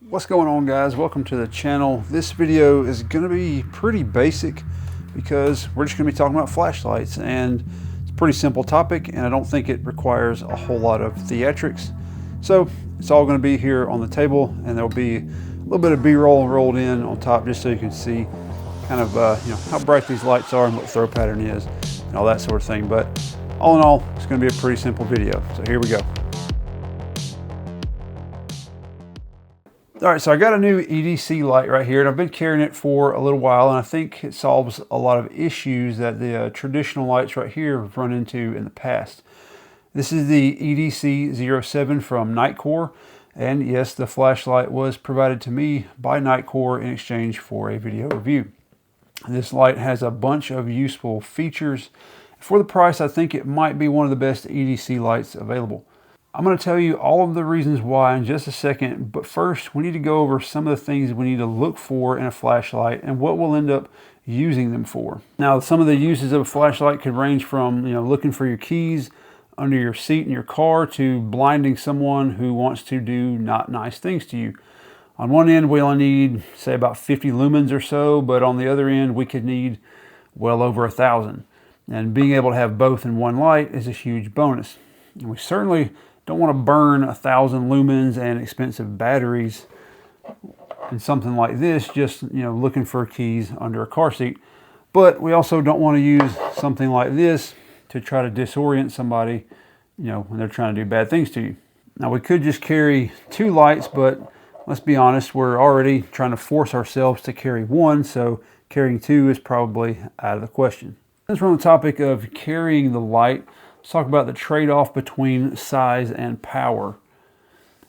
What's going on, guys? Welcome to the channel. This video is going to be pretty basic because we're just going to be talking about flashlights, and it's a pretty simple topic and I don't think it requires a whole lot of theatrics. So it's all going to be here on the table, and there'll be a little bit of B-roll rolled in on top just so you can see kind of how bright these lights are and what the throw pattern is and all that sort of thing. But all in all, it's going to be a pretty simple video. So here we go. All right, so I got a new EDC light right here, and I've been carrying it for a little while, and I think it solves a lot of issues that the traditional lights right here have run into in the past. This is the EDC07 from Nitecore, and yes, the flashlight was provided to me by Nitecore in exchange for a video review. This light has a bunch of useful features. For the price, I think it might be one of the best EDC lights available. I'm going to tell you all of the reasons why in just a second, but first we need to go over some of the things we need to look for in a flashlight and what we'll end up using them for. Now, some of the uses of a flashlight could range from looking for your keys under your seat in your car to blinding someone who wants to do not nice things to you. On one end, we only need, say, about 50 lumens or so, but on the other end, we could need well over 1,000. And being able to have both in one light is a huge bonus. And we certainly don't want to burn 1,000 lumens and expensive batteries in something like this, just looking for keys under a car seat. But we also don't want to use something like this to try to disorient somebody, when they're trying to do bad things to you. Now, we could just carry two lights, but let's be honest, we're already trying to force ourselves to carry one, so carrying two is probably out of the question. Since we're on the topic of carrying the light, let's talk about the trade-off between size and power.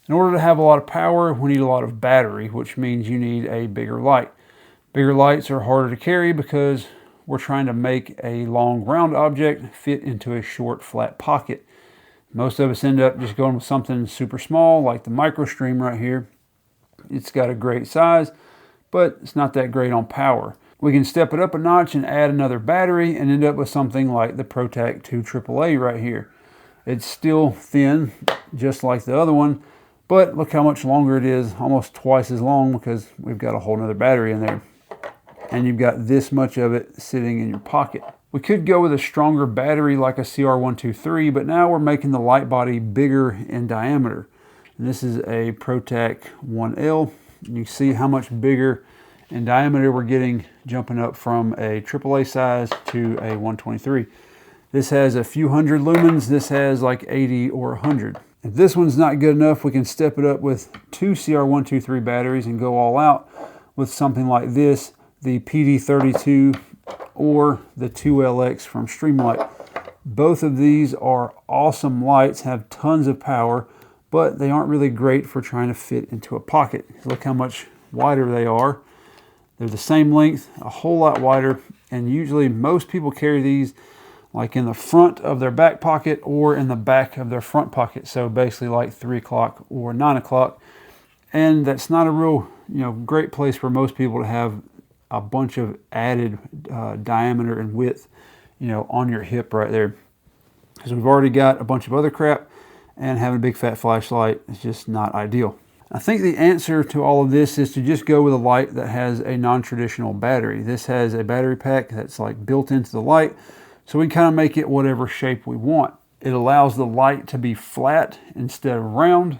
In order to have a lot of power, we need a lot of battery, which means you need a bigger light. Bigger lights are harder to carry because we're trying to make a long round object fit into a short flat pocket. Most of us end up just going with something super small like the MicroStream right here. It's got a great size, but it's not that great on power. We can step it up a notch and add another battery and end up with something like the ProTac 2 AAA right here. It's still thin, just like the other one, but look how much longer it is, almost twice as long, because we've got a whole nother battery in there. And you've got this much of it sitting in your pocket. We could go with a stronger battery like a CR123, but now we're making the light body bigger in diameter. And this is a ProTac 1L. You see how much bigger in diameter we're getting, jumping up from a AAA size to a 123. This has a few hundred lumens. This has like 80 or 100. If this one's not good enough, we can step it up with two CR123 batteries and go all out with something like this, the PD32 or the 2LX from Streamlight. Both of these are awesome lights, have tons of power, but they aren't really great for trying to fit into a pocket. Look how much wider they are. They're the same length, a whole lot wider, and usually most people carry these like in the front of their back pocket or in the back of their front pocket. So basically like 3 o'clock or 9 o'clock. And that's not a real, great place for most people to have a bunch of added diameter and width, on your hip right there. Because we've already got a bunch of other crap, and having a big fat flashlight is just not ideal. I think the answer to all of this is to just go with a light that has a non-traditional battery. This has a battery pack that's like built into the light, so we can kind of make it whatever shape we want. It allows the light to be flat instead of round,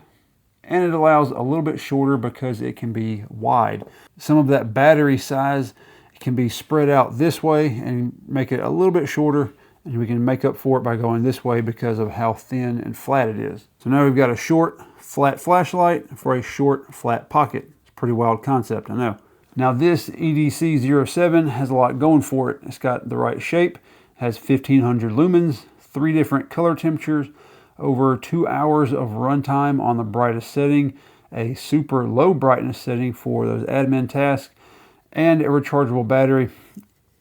and it allows a little bit shorter because it can be wide. Some of that battery size can be spread out this way and make it a little bit shorter, and we can make up for it by going this way because of how thin and flat it is. So now we've got a short, flat flashlight for a short, flat pocket. It's a pretty wild concept, I know. Now this EDC07 has a lot going for it. It's got the right shape, has 1500 lumens, 3 different color temperatures, over 2 hours of runtime on the brightest setting, a super low brightness setting for those admin tasks, and a rechargeable battery,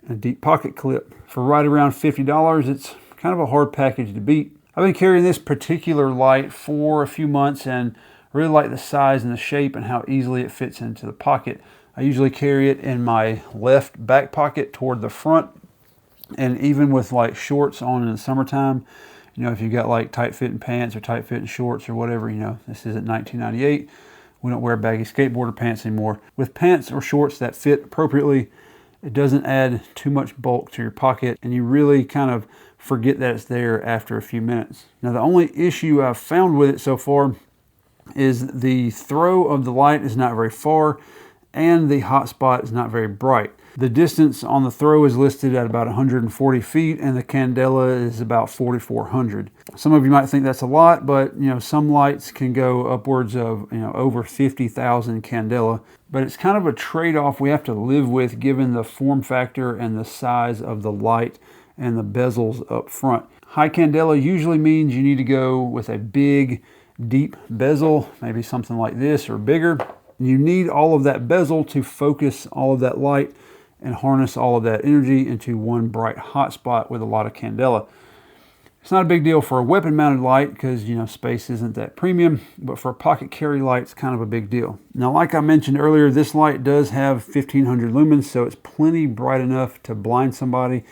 a deep pocket clip. For right around $50, it's kind of a hard package to beat. I've been carrying this particular light for a few months and really like the size and the shape and how easily it fits into the pocket. I usually carry it in my left back pocket toward the front, and even with like shorts on in the summertime, if you've got like tight fitting pants or tight fitting shorts or whatever, this isn't 1998, We don't wear baggy skateboarder pants anymore. With pants or shorts that fit appropriately, it doesn't add too much bulk to your pocket, and you really kind of forget that it's there after a few minutes. Now, the only issue I've found with it so far is the throw of the light is not very far, and the hotspot is not very bright. The distance on the throw is listed at about 140 feet, and the candela is about 4,400. Some of you might think that's a lot, but some lights can go upwards of over 50,000 candela. But it's kind of a trade-off we have to live with given the form factor and the size of the light and the bezels up front. High candela usually means you need to go with a big, deep bezel, maybe something like this or bigger. You need all of that bezel to focus all of that light and harness all of that energy into one bright hot spot with a lot of candela. It's not a big deal for a weapon mounted light because space isn't that premium, but for a pocket carry light, it's kind of a big deal. Now, like I mentioned earlier, this light does have 1500 lumens, so it's plenty bright enough to blind somebody.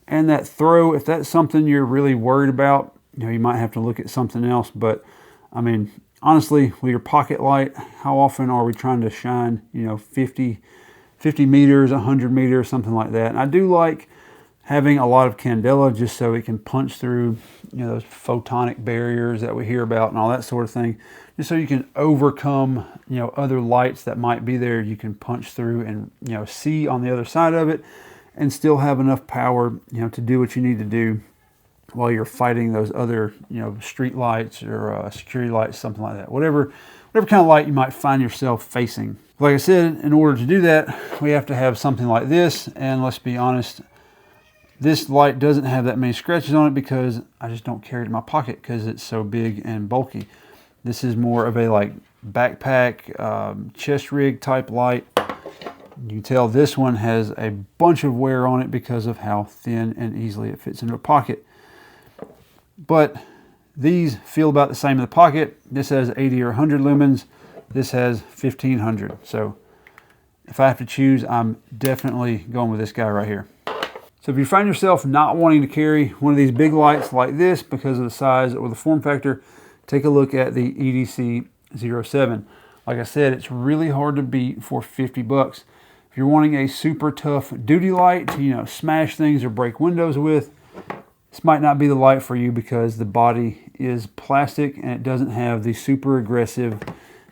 And that throw, if that's something you're really worried about, you might have to look at something else. But I mean, honestly, with your pocket light, how often are we trying to shine 50 meters, 100 meters, something like that? And I do like having a lot of candela just so it can punch through those photonic barriers that we hear about and all that sort of thing, just so you can overcome other lights that might be there. You can punch through and see on the other side of it and still have enough power to do what you need to do while you're fighting those other street lights or security lights, something like that. Whatever kind of light you might find yourself facing. Like I said, in order to do that, we have to have something like this. And let's be honest, this light doesn't have that many scratches on it because I just don't carry it in my pocket because it's so big and bulky. This is more of a like backpack, chest rig type light. You can tell this one has a bunch of wear on it because of how thin and easily it fits into a pocket. But these feel about the same in the pocket. This has 80 or 100 lumens. This has 1500. So if I have to choose, I'm definitely going with this guy right here. So if you find yourself not wanting to carry one of these big lights like this because of the size or the form factor, take a look at the EDC07. Like I said, it's really hard to beat for 50 bucks. If you're wanting a super tough duty light to, smash things or break windows with, this might not be the light for you because the body is plastic and it doesn't have the super aggressive,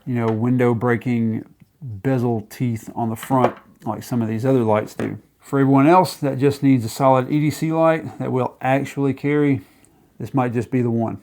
window breaking bezel teeth on the front like some of these other lights do. For everyone else that just needs a solid EDC light that will actually carry, this might just be the one.